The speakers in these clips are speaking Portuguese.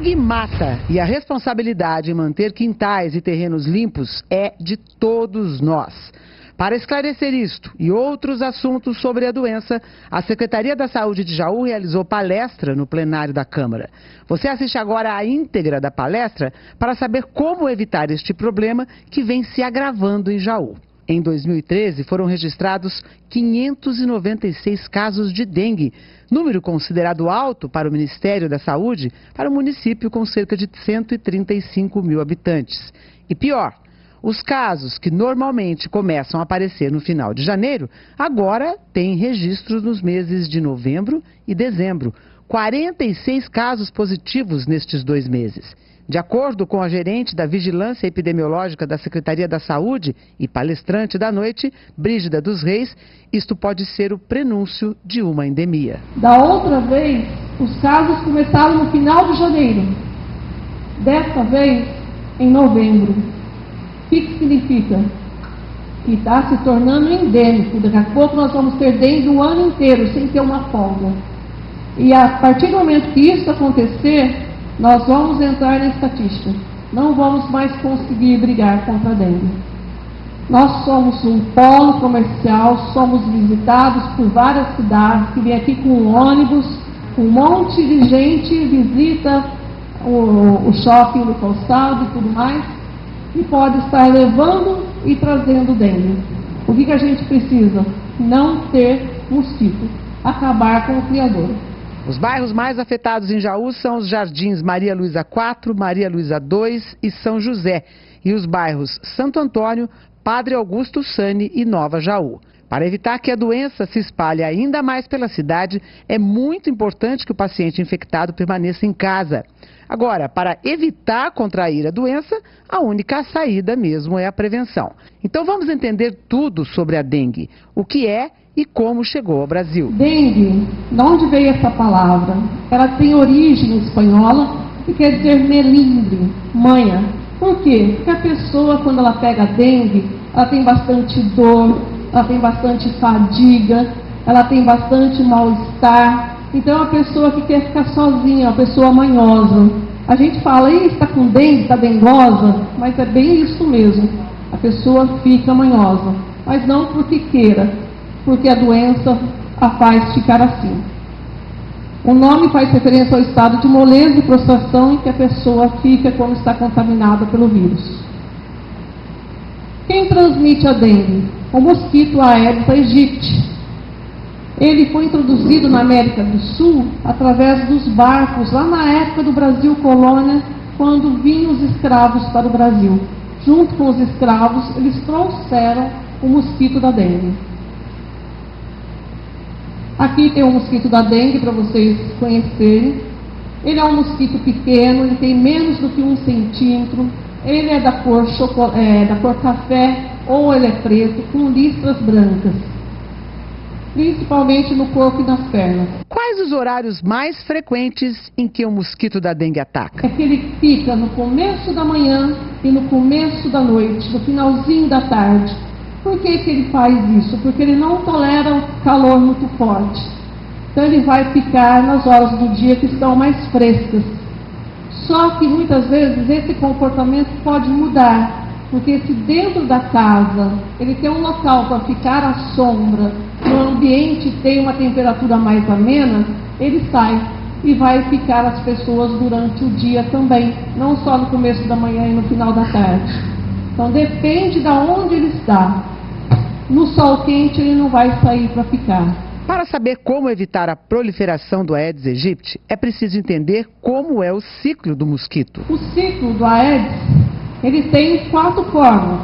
dengue mata e a responsabilidade em manter quintais e terrenos limpos é de todos nós. Para esclarecer isto e outros assuntos sobre a doença, a Secretaria da Saúde de Jaú realizou palestra no plenário da Câmara. Você assiste agora a íntegra da palestra para saber como evitar este problema que vem se agravando em Jaú. Em 2013, foram registrados 596 casos de dengue, número considerado alto para o Ministério da Saúde, para um município com cerca de 135 mil habitantes. E pior, os casos que normalmente começam a aparecer no final de janeiro, agora têm registros nos meses de novembro e dezembro. 46 casos positivos nestes 2 meses. De acordo com a gerente da Vigilância Epidemiológica da Secretaria da Saúde e palestrante da noite, Brígida dos Reis, isto pode ser o prenúncio de uma endemia. Da outra vez, os casos começaram no final de janeiro. Desta vez, em novembro. O que significa? Que está se tornando endêmico. Daqui a pouco nós vamos perdendo o ano inteiro, sem ter uma folga. E a partir do momento que isso acontecer, nós vamos entrar na estatística. Não vamos mais conseguir brigar contra a dengue. Nós somos um polo comercial, somos visitados por várias cidades, que vem aqui com um ônibus, um monte de gente visita o shopping do calçado e tudo mais, e pode estar levando e trazendo dengue. O que a gente precisa? Não ter mosquito, acabar com o criador. Os bairros mais afetados em Jaú são os Jardins Maria Luísa IV, Maria Luísa II e São José, e os bairros Santo Antônio, Padre Augusto Sani e Nova Jaú. Para evitar que a doença se espalhe ainda mais pela cidade, é muito importante que o paciente infectado permaneça em casa. Agora, para evitar contrair a doença, a única saída mesmo é a prevenção. Então vamos entender tudo sobre a dengue, o que é e como chegou ao Brasil. Dengue, de onde veio essa palavra? Ela tem origem espanhola e quer dizer melindre, manha. Por quê? Porque a pessoa, quando ela pega dengue, ela tem bastante dor, ela tem bastante fadiga, ela tem bastante mal-estar. Então é uma pessoa que quer ficar sozinha, uma pessoa manhosa. A gente fala, está com dengue, está dengosa, mas é bem isso mesmo. A pessoa fica manhosa, mas não porque queira, porque a doença a faz ficar assim. O nome faz referência ao estado de moleza e prostração em que a pessoa fica quando está contaminada pelo vírus. Quem transmite a dengue? O mosquito Aedes aegypti. Ele foi introduzido na América do Sul através dos barcos, lá na época do Brasil colônia, quando vinham os escravos para o Brasil. Junto com os escravos, eles trouxeram o mosquito da dengue. Aqui tem o mosquito da dengue para vocês conhecerem. Ele é um mosquito pequeno, ele tem menos do que 1 centímetro. Ele é da cor café ou ele é preto, com listras brancas, principalmente no corpo e nas pernas. Quais os horários mais frequentes em que o mosquito da dengue ataca? É que ele fica no começo da manhã e no começo da noite, no finalzinho da tarde. Por que ele faz isso? Porque ele não tolera o calor muito forte. Então ele vai ficar nas horas do dia que estão mais frescas. Só que muitas vezes esse comportamento pode mudar. Porque se dentro da casa ele tem um local para ficar à sombra, no ambiente tem uma temperatura mais amena, ele sai e vai ficar as pessoas durante o dia também, não só no começo da manhã e no final da tarde. Então depende de onde ele está. No sol quente ele não vai sair para ficar. Para saber como evitar a proliferação do Aedes aegypti, é preciso entender como é o ciclo do mosquito. O ciclo do Aedes, ele tem 4 formas.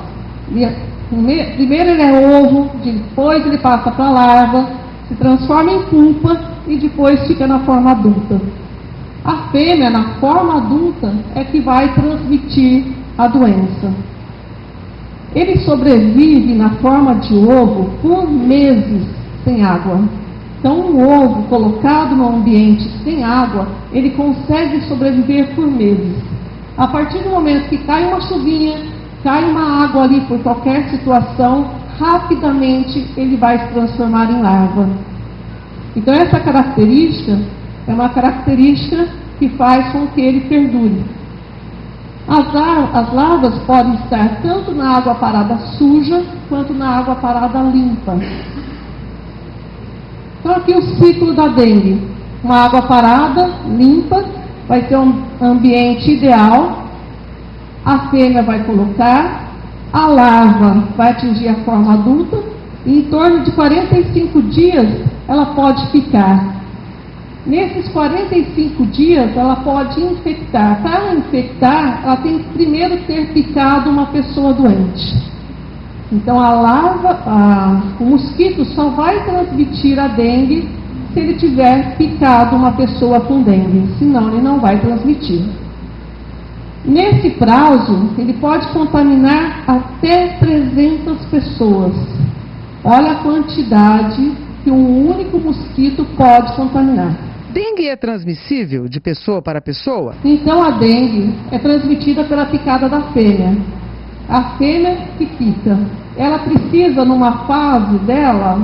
Primeiro ele é ovo, depois ele passa para a larva, se transforma em pupa e depois fica na forma adulta. A fêmea, na forma adulta, é que vai transmitir a doença. Ele sobrevive na forma de ovo por meses sem água. Então, um ovo colocado no ambiente sem água, ele consegue sobreviver por meses. A partir do momento que cai uma chuvinha, cai uma água ali por qualquer situação, rapidamente ele vai se transformar em larva. Então essa característica é uma característica que faz com que ele perdure. As larvas podem estar tanto na água parada suja, quanto na água parada limpa. Então aqui o ciclo da dengue. Uma água parada, limpa, vai ter um ambiente ideal. A fêmea vai colocar, a larva vai atingir a forma adulta, e em torno de 45 dias ela pode picar. Nesses 45 dias ela pode infectar. Para ela infectar, ela tem que primeiro ter picado uma pessoa doente. Então a larva, o mosquito só vai transmitir a dengue se ele tiver picado uma pessoa com dengue, senão ele não vai transmitir. Nesse prazo, ele pode contaminar até 300 pessoas. Olha a quantidade que um único mosquito pode contaminar. Dengue é transmissível de pessoa para pessoa? Então a dengue é transmitida pela picada da fêmea. A fêmea que pica, ela precisa, numa fase dela,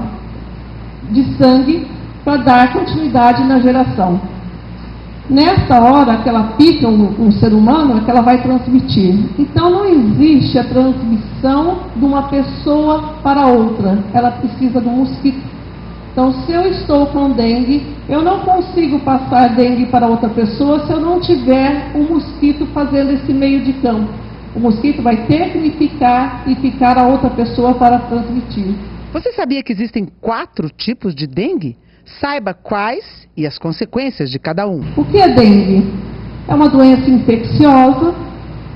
de sangue para dar continuidade na geração. Nesta hora que ela pica um ser humano, é que ela vai transmitir. Então não existe a transmissão de uma pessoa para outra. Ela precisa do mosquito. Então, se eu estou com dengue, eu não consigo passar dengue para outra pessoa se eu não tiver um mosquito fazendo esse meio de campo. O mosquito vai ter que me picar e picar a outra pessoa para transmitir. Você sabia que existem 4 tipos de dengue? Saiba quais e as consequências de cada um. O que é dengue? É uma doença infecciosa,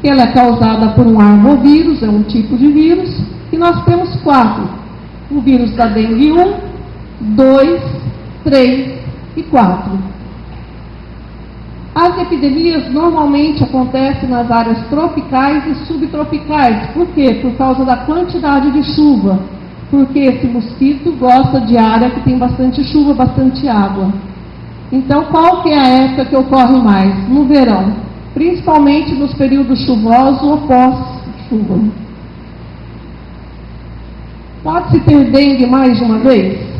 ela é causada por um armovírus, é um tipo de vírus, e nós temos 4. O vírus da dengue 1, 2, 3 e 4. As epidemias normalmente acontecem nas áreas tropicais e subtropicais. Por quê? Por causa da quantidade de chuva. Porque esse mosquito gosta de área que tem bastante chuva, bastante água. Então, qual que é a época que ocorre mais? No verão. Principalmente nos períodos chuvosos ou pós-chuva. Pode-se ter dengue mais de uma vez?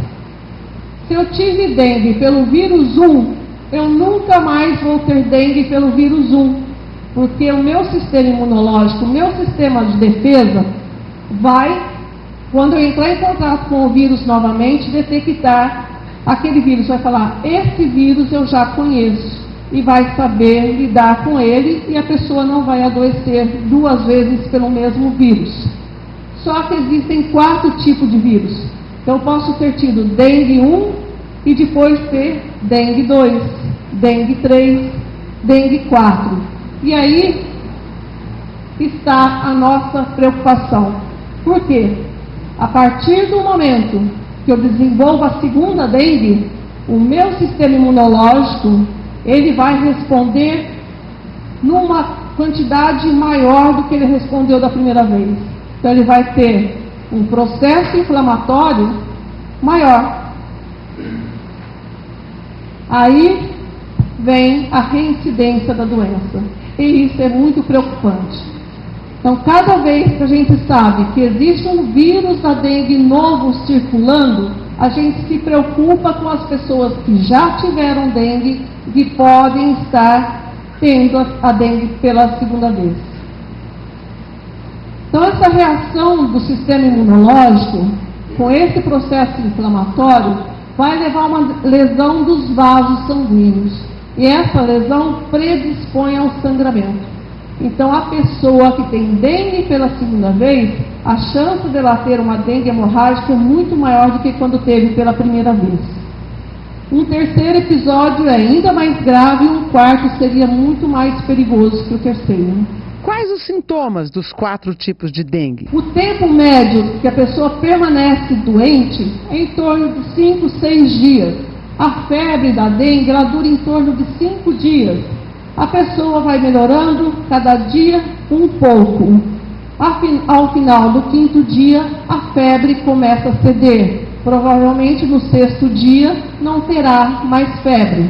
Se eu tive dengue pelo vírus 1, eu nunca mais vou ter dengue pelo vírus 1, porque o meu sistema imunológico, o meu sistema de defesa, vai, quando eu entrar em contato com o vírus novamente, detectar aquele vírus, vai falar, esse vírus eu já conheço, e vai saber lidar com ele, e a pessoa não vai adoecer 2 vezes pelo mesmo vírus. Só que existem 4 tipos de vírus. Então, eu posso ter tido dengue 1 e depois ter dengue 2, dengue 3, dengue 4. E aí está a nossa preocupação. Por quê? A partir do momento que eu desenvolvo a segunda dengue, o meu sistema imunológico, ele vai responder numa quantidade maior do que ele respondeu da primeira vez. Então, ele vai ter um processo inflamatório maior. Aí vem a reincidência da doença. E isso é muito preocupante. Então, cada vez que a gente sabe que existe um vírus da dengue novo circulando, a gente se preocupa com as pessoas que já tiveram dengue e que podem estar tendo a dengue pela segunda vez. Então, essa reação do sistema imunológico, com esse processo inflamatório, vai levar a uma lesão dos vasos sanguíneos. E essa lesão predispõe ao sangramento. Então, a pessoa que tem dengue pela segunda vez, a chance dela ter uma dengue hemorrágica é muito maior do que quando teve pela primeira vez. Um terceiro episódio é ainda mais grave e um quarto seria muito mais perigoso que o terceiro. Quais os sintomas dos 4 tipos de dengue? O tempo médio que a pessoa permanece doente é em torno de 5, 6 dias. A febre da dengue, ela dura em torno de 5 dias. A pessoa vai melhorando cada dia um pouco. Ao final do 5º dia, a febre começa a ceder. Provavelmente no 6º dia não terá mais febre.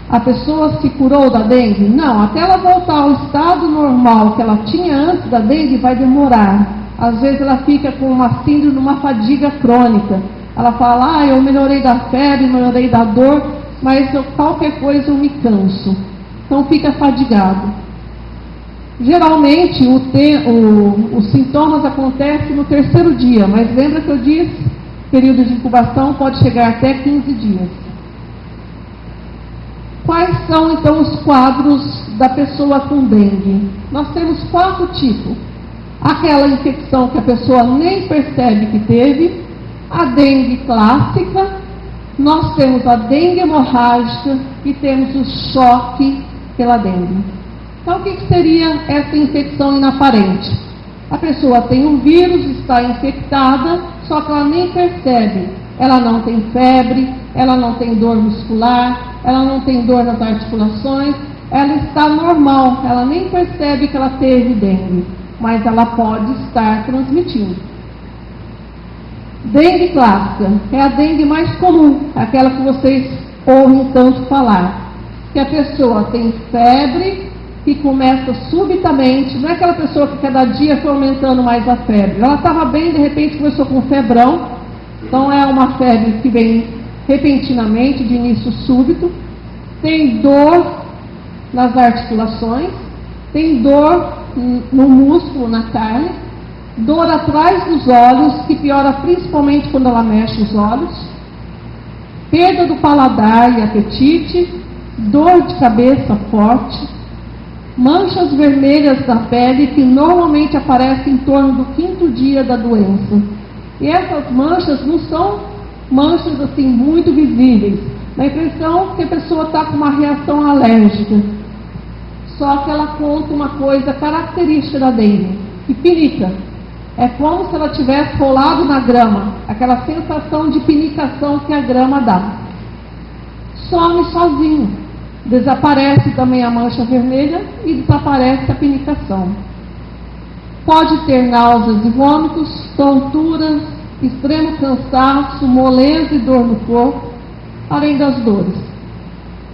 A pessoa se curou da dengue? Não, até ela voltar ao estado normal que ela tinha antes da dengue vai demorar. Às vezes ela fica com uma síndrome, uma fadiga crônica. Ela fala, eu melhorei da febre, melhorei da dor. mas qualquer coisa eu me canso. Então fica fadigado. Geralmente os sintomas acontecem no terceiro dia, mas lembra que eu disse, período de incubação pode chegar até 15 dias. Quais são então os quadros da pessoa com dengue? Nós temos 4 tipos. Aquela infecção que a pessoa nem percebe que teve, a dengue clássica, nós temos a dengue hemorrágica e temos o choque pela dengue. Então, o que seria essa infecção inaparente? A pessoa tem um vírus, está infectada, só que ela nem percebe. Ela não tem febre, ela não tem dor muscular, ela não tem dor nas articulações, ela está normal, ela nem percebe que ela teve dengue, mas ela pode estar transmitindo. Dengue clássica é a dengue mais comum, aquela que vocês ouvem tanto falar, que a pessoa tem febre, que começa subitamente, não é aquela pessoa que cada dia foi aumentando mais a febre. Ela estava bem, de repente começou com febrão, então é uma febre que vem repentinamente, de início súbito, tem dor nas articulações, tem dor no músculo, na carne, dor atrás dos olhos, que piora principalmente quando ela mexe os olhos, perda do paladar e apetite, dor de cabeça forte, manchas vermelhas na pele que normalmente aparecem em torno do 5º dia da doença. E essas manchas não são manchas assim muito visíveis, dá a impressão que a pessoa está com uma reação alérgica. Só que ela conta uma coisa característica da dengue, que pinica. É como se ela tivesse rolado na grama, aquela sensação de pinicação que a grama dá. Some sozinho. Desaparece também a mancha vermelha e desaparece a pinicação. Pode ter náuseas e vômitos, tonturas, extremo cansaço, moleza e dor no corpo, além das dores.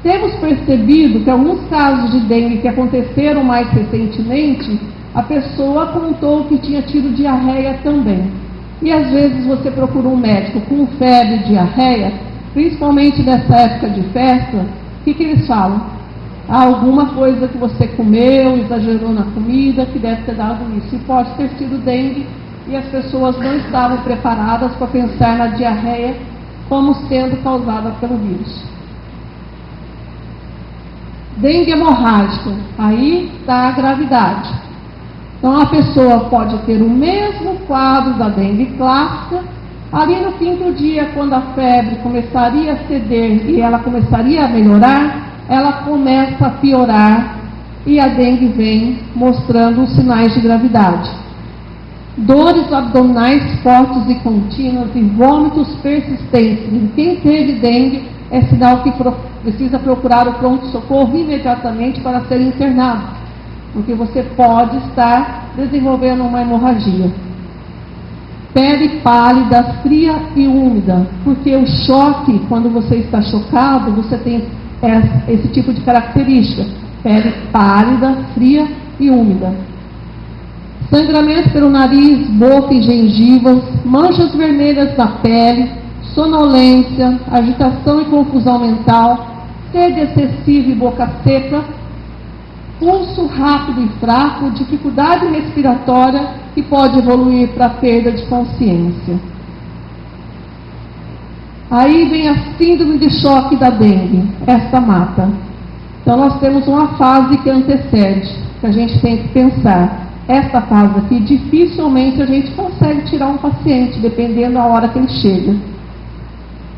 Temos percebido que alguns casos de dengue que aconteceram mais recentemente, a pessoa contou que tinha tido diarreia também. E às vezes você procura um médico com febre e diarreia, principalmente nessa época de festa, o que eles falam? Há alguma coisa que você comeu, exagerou na comida, que deve ter dado isso. E pode ter sido dengue, e as pessoas não estavam preparadas para pensar na diarreia como sendo causada pelo vírus. Dengue hemorrágica, aí está a gravidade. Então a pessoa pode ter o mesmo quadro da dengue clássica, ali no 5º dia, quando a febre começaria a ceder e ela começaria a melhorar, ela começa a piorar e a dengue vem mostrando os sinais de gravidade. Dores abdominais fortes e contínuas e vômitos persistentes. E quem teve dengue é sinal que precisa procurar o pronto-socorro imediatamente para ser internado, porque você pode estar desenvolvendo uma hemorragia. Pele pálida, fria e úmida, porque o choque, quando você está chocado, você tem esse tipo de característica: pele pálida, fria e úmida. Sangramento pelo nariz, boca e gengivas, manchas vermelhas na pele, sonolência, agitação e confusão mental, sede excessiva e boca seca, pulso rápido e fraco, dificuldade respiratória, que pode evoluir para perda de consciência. Aí vem a síndrome de choque da dengue, essa mata. Então nós temos uma fase que antecede, que a gente tem que pensar. Essa fase aqui, dificilmente a gente consegue tirar um paciente, dependendo da hora que ele chega.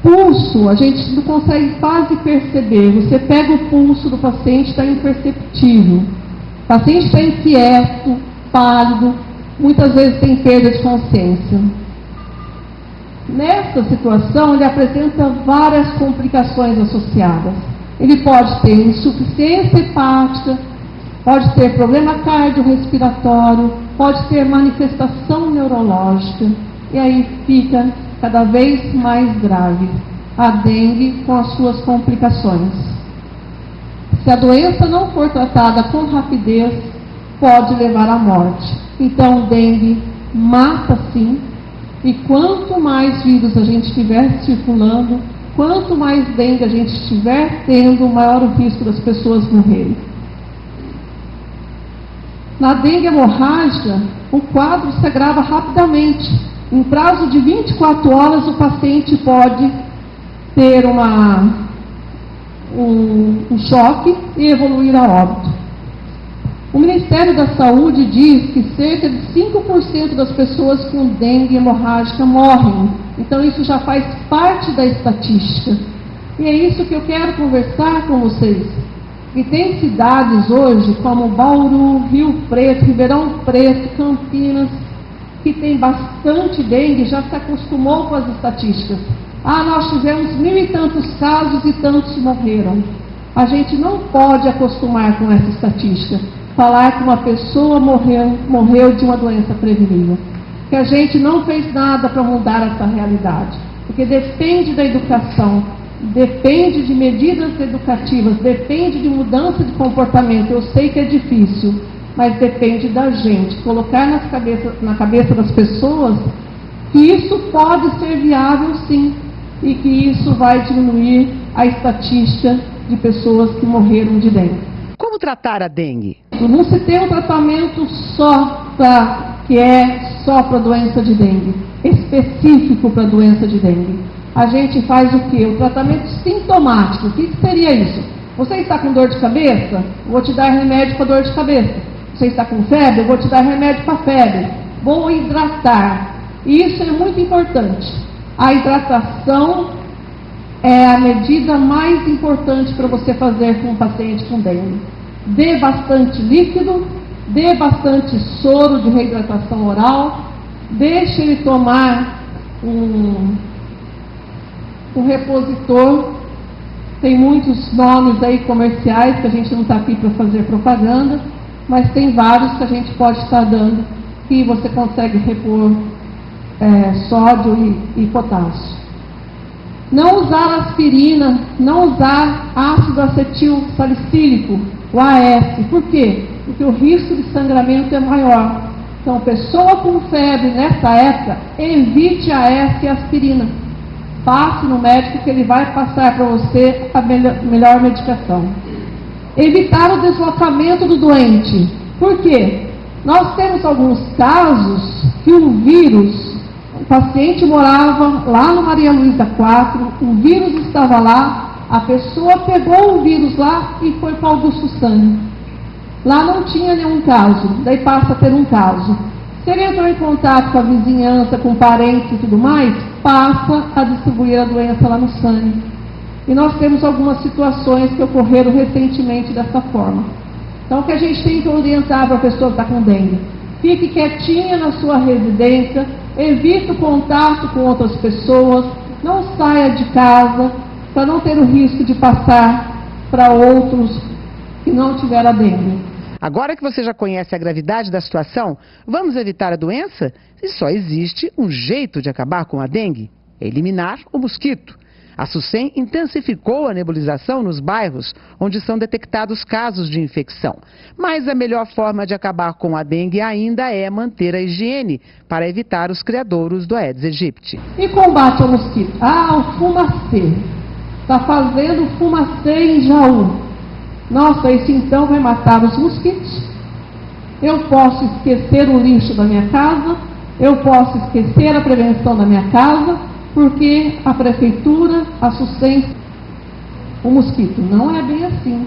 Pulso, a gente não consegue quase perceber. Você pega o pulso do paciente, está imperceptível. O paciente está inquieto, pálido, muitas vezes tem perda de consciência. Nessa situação, ele apresenta várias complicações associadas. Ele pode ter insuficiência hepática, pode ter problema cardiorrespiratório, pode ter manifestação neurológica, e aí fica cada vez mais grave a dengue com as suas complicações. Se a doença não for tratada com rapidez, pode levar à morte. Então, dengue mata sim, e quanto mais vírus a gente tiver circulando, quanto mais dengue a gente estiver tendo, maior o risco das pessoas morrerem. Na dengue hemorrágica, o quadro se agrava rapidamente. Em prazo de 24 horas, o paciente pode ter um choque e evoluir a óbito. O Ministério da Saúde diz que cerca de 5% das pessoas com dengue hemorrágica morrem. Então isso já faz parte da estatística. E é isso que eu quero conversar com vocês. E tem cidades hoje como Bauru, Rio Preto, Ribeirão Preto, Campinas, que tem bastante dengue, já se acostumou com as estatísticas. Ah, nós tivemos 1000 e tantos casos e tantos morreram. A gente não pode acostumar com essa estatística. Falar que uma pessoa morreu de uma doença prevenível. Que a gente não fez nada para mudar essa realidade. Porque depende da educação, depende de medidas educativas, depende de mudança de comportamento. Eu sei que é difícil, mas depende da gente. Colocar na cabeça das pessoas que isso pode ser viável sim, e que isso vai diminuir a estatística de pessoas que morreram de dengue. Como tratar a dengue? Não se tem um tratamento que é só para a doença de dengue, específico para a doença de dengue. A gente faz o quê? O tratamento sintomático. O que seria isso? Você está com dor de cabeça? Vou te dar remédio para dor de cabeça. Você está com febre? Vou te dar remédio para febre. Vou hidratar. Isso é muito importante. A hidratação é a medida mais importante para você fazer com um paciente com dengue. Dê bastante líquido, dê bastante soro de reidratação oral, deixe ele tomar um repositor. Tem muitos nomes aí comerciais que a gente não está aqui para fazer propaganda, mas tem vários que a gente pode estar dando que você consegue repor sódio e potássio. Não usar aspirina, não usar ácido acetil salicílico, o AS. Por quê? Porque o risco de sangramento é maior. Então, pessoa com febre nessa época, evite AS e aspirina. Passe no médico que ele vai passar para você a melhor medicação. Evitar o deslocamento do doente. Por quê? Nós temos alguns casos que o paciente morava lá no Maria Luísa 4, o vírus estava lá, a pessoa pegou o vírus lá e foi para Augusto Sani. Lá não tinha nenhum caso, daí passa a ter um caso. Se ele entrou em contato com a vizinhança, com parentes e tudo mais, passa a distribuir a doença lá no Sani. E nós temos algumas situações que ocorreram recentemente dessa forma. Então, o que a gente tem que orientar para a pessoa que está com dengue? Fique quietinha na sua residência, evite o contato com outras pessoas, não saia de casa, para não ter o risco de passar para outros que não tiveram a dengue. Agora que você já conhece a gravidade da situação, vamos evitar a doença? E só existe um jeito de acabar com a dengue: eliminar o mosquito. A SUSEM intensificou a nebulização nos bairros onde são detectados casos de infecção. Mas a melhor forma de acabar com a dengue ainda é manter a higiene, para evitar os criadouros do Aedes aegypti. E combate ao mosquito? Ah, o fumacê. Está fazendo fumacê em Jaú. Nossa, isso então vai matar os mosquitos. Eu posso esquecer o lixo da minha casa, eu posso esquecer a prevenção da minha casa, porque a prefeitura, a SUSEM, o mosquito. Não é bem assim.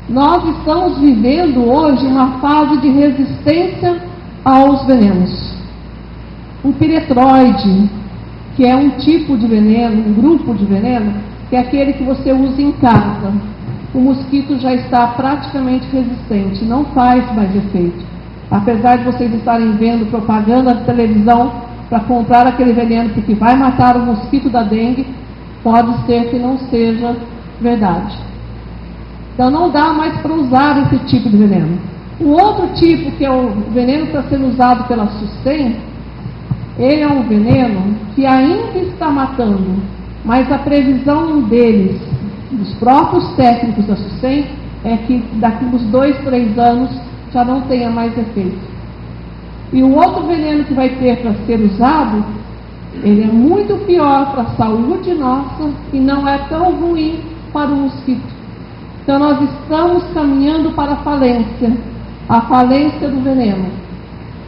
Nós estamos vivendo hoje uma fase de resistência aos venenos. O piretroide, que é um tipo de veneno, um grupo de veneno, que é aquele que você usa em casa. O mosquito já está praticamente resistente, não faz mais efeito. Apesar de vocês estarem vendo propaganda de televisão para comprar aquele veneno porque vai matar o mosquito da dengue, pode ser que não seja verdade. Então não dá mais para usar esse tipo de veneno. O outro tipo, que é o veneno que está sendo usado pela SUSEM, ele é um veneno que ainda está matando, mas a previsão deles, dos próprios técnicos da SUSEM, é que daqui uns 2, 3 anos já não tenha mais efeito. E o outro veneno que vai ter para ser usado Ele é muito pior para a saúde nossa e não é tão ruim para o mosquito. Então nós estamos caminhando para a falência do veneno.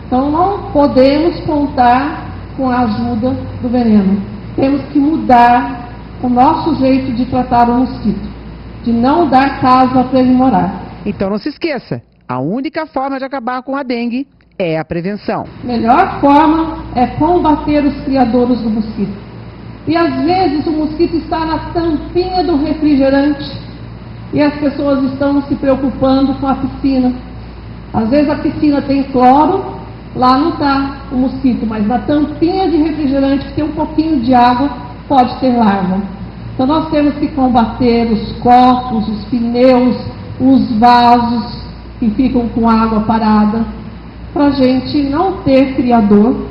Então não podemos contar com a ajuda do veneno. Temos que mudar o nosso jeito de tratar o mosquito, de não dar casa para ele morar. Então não se esqueça, a única forma de acabar com a dengue é a prevenção. A melhor forma é combater os criadores do mosquito. E às vezes o mosquito está na tampinha do refrigerante e as pessoas estão se preocupando com a piscina. Às vezes a piscina tem cloro, lá não está o mosquito, mas na tampinha de refrigerante que tem um pouquinho de água, pode ter larva. Então nós temos que combater os copos, os pneus, os vasos que ficam com água parada, para a gente não ter criador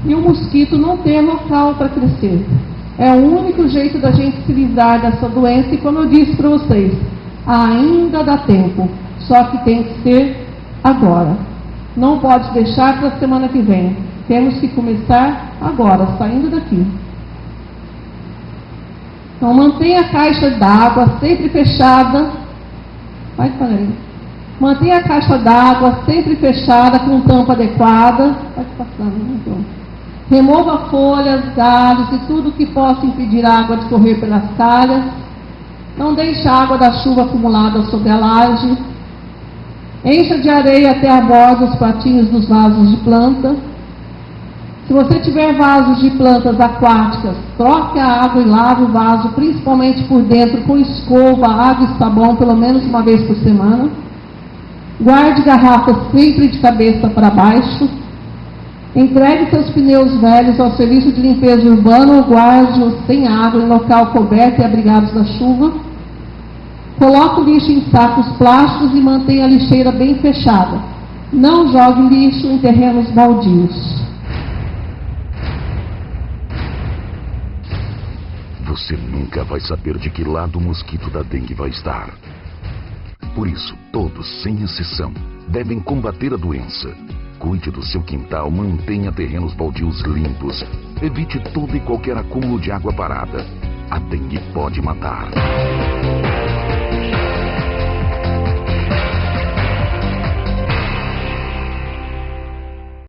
e o mosquito não ter local para crescer. É o único jeito da gente se livrar dessa doença e, como eu disse para vocês, ainda dá tempo, só que tem que ser agora. Não pode deixar para a semana que vem. Temos que começar agora, saindo daqui. Então mantenha a caixa d'água sempre fechada. Vai, Panelina. Mantenha a caixa d'água sempre fechada com tampa adequada. Vai passando, então. Remova folhas, galhos e tudo que possa impedir a água de correr pelas calhas. Não deixe a água da chuva acumulada sobre a laje. Encha de areia até a borda os patinhos dos vasos de planta. Se você tiver vasos de plantas aquáticas, troque a água e lave o vaso, principalmente por dentro, com escova, água e sabão, pelo menos uma vez por semana. Guarde garrafas sempre de cabeça para baixo. Entregue seus pneus velhos ao serviço de limpeza urbana ou guarde-os sem água em local coberto e abrigados da chuva. Coloque o lixo em sacos plásticos e mantenha a lixeira bem fechada. Não jogue lixo em terrenos baldios. Você nunca vai saber de que lado o mosquito da dengue vai estar. Por isso, todos, sem exceção, devem combater a doença. Cuide do seu quintal, mantenha terrenos baldios limpos. Evite todo e qualquer acúmulo de água parada. A dengue pode matar.